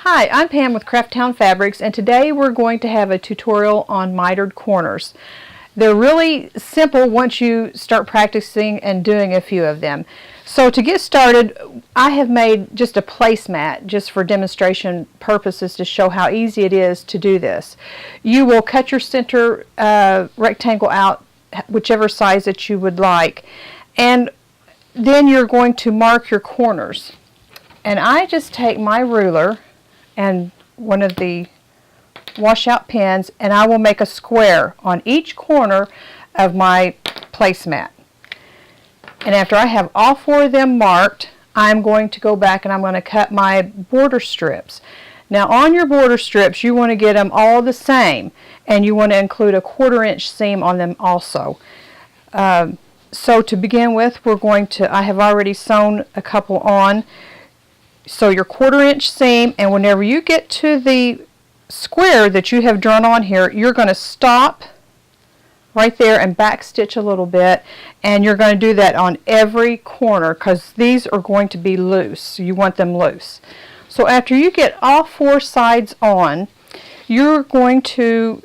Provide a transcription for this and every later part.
Hi, I'm Pam with Crafttown Fabrics, and today we're going to have a tutorial on mitered corners. They're really simple once you start practicing and doing a few of them. So to get started, I have made just a placemat just for demonstration purposes to show how easy it is to do this. You will cut your center rectangle out whichever size that you would like, and then you're going to mark your corners. And I just take my ruler and one of the washout pins, and I will make a square on each corner of my placemat. And after I have all four of them marked, I'm going to go back and I'm going to cut my border strips. Now on your border strips, you want to get them all the same, and you want to include a 1/4 inch seam on them also. So to begin with, I have already sewn a couple on. So your 1/4 inch seam, and whenever you get to the square that you have drawn on here, you're going to stop right there and back stitch a little bit, and you're going to do that on every corner because these are going to be loose. You want them loose. So after you get all four sides on, you're going to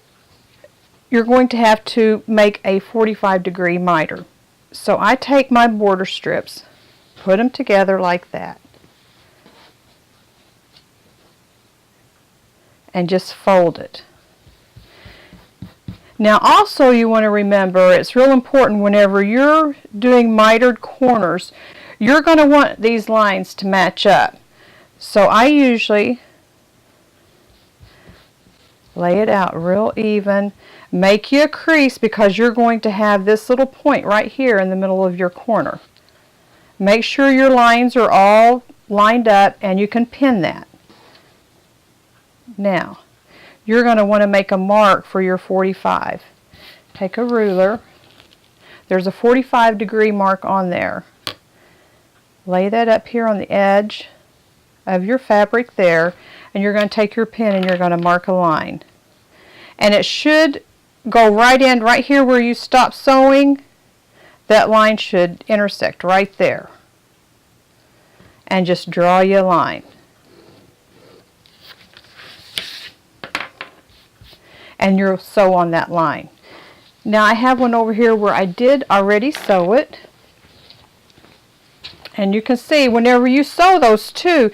have to make a 45-degree miter. So I take my border strips, put them together like that, and just fold it. Now also you want to remember, it's real important whenever you're doing mitered corners, you're going to want these lines to match up. So I usually lay it out real even, make you a crease because you're going to have this little point right here in the middle of your corner. Make sure your lines are all lined up and you can pin that. Now, you're going to want to make a mark for your 45. Take a ruler. There's a 45-degree mark on there. Lay that up here on the edge of your fabric there, and you're going to take your pen and you're going to mark a line. And it should go right in, right here where you stop sewing. That line should intersect right there. And just draw you a line. And you'll sew on that line. Now I have one over here where I did already sew it, and you can see whenever you sew those two,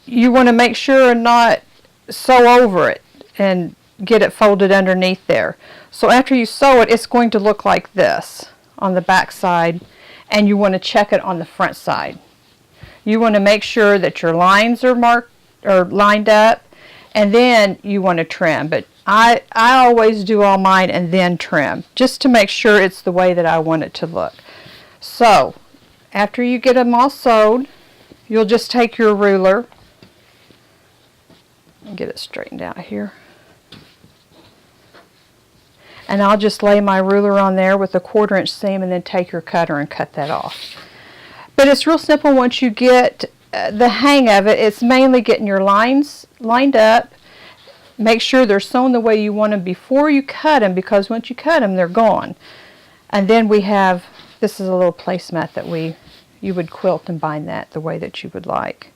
you want to make sure and not sew over it and get it folded underneath there. So after you sew it, it's going to look like this on the back side, and you want to check it on the front side. You want to make sure that your lines are marked or lined up, and then you want to trim. But I always do all mine and then trim, just to make sure it's the way that I want it to look. So after you get them all sewed, you'll just take your ruler and get it straightened out here. And I'll just lay my ruler on there with a 1/4 inch seam, and then take your cutter and cut that off. But it's real simple once you get the hang of it. It's mainly getting your lines lined up. Make sure they're sewn the way you want them before you cut them, because once you cut them, they're gone. And then we have, this is a little placemat that you would quilt and bind that the way that you would like.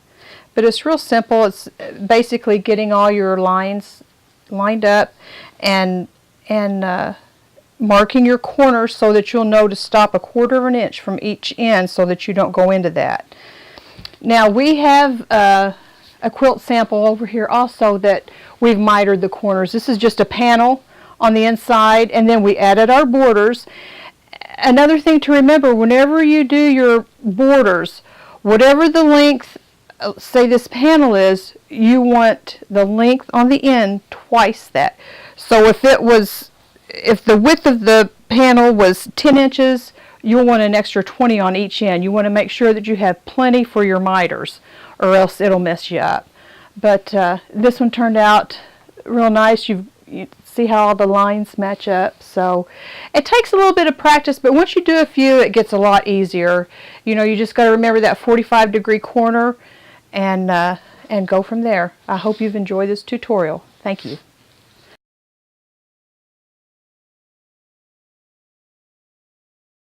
But it's real simple. It's basically getting all your lines lined up and marking your corners so that you'll know to stop a 1/4 inch from each end so that you don't go into that. Now we have a quilt sample over here also that we've mitered the corners. This is just a panel on the inside, and then we added our borders. Another thing to remember, whenever you do your borders, whatever the length, say this panel is, you want the length on the end twice that. So if the width of the panel was 10 inches, you'll want an extra 20 on each end. You want to make sure that you have plenty for your miters, or else it'll mess you up. But this one turned out real nice. You see how all the lines match up. So it takes a little bit of practice, but once you do a few, it gets a lot easier. You know, you just got to remember that 45-degree corner and go from there. I hope you've enjoyed this tutorial. Thank you.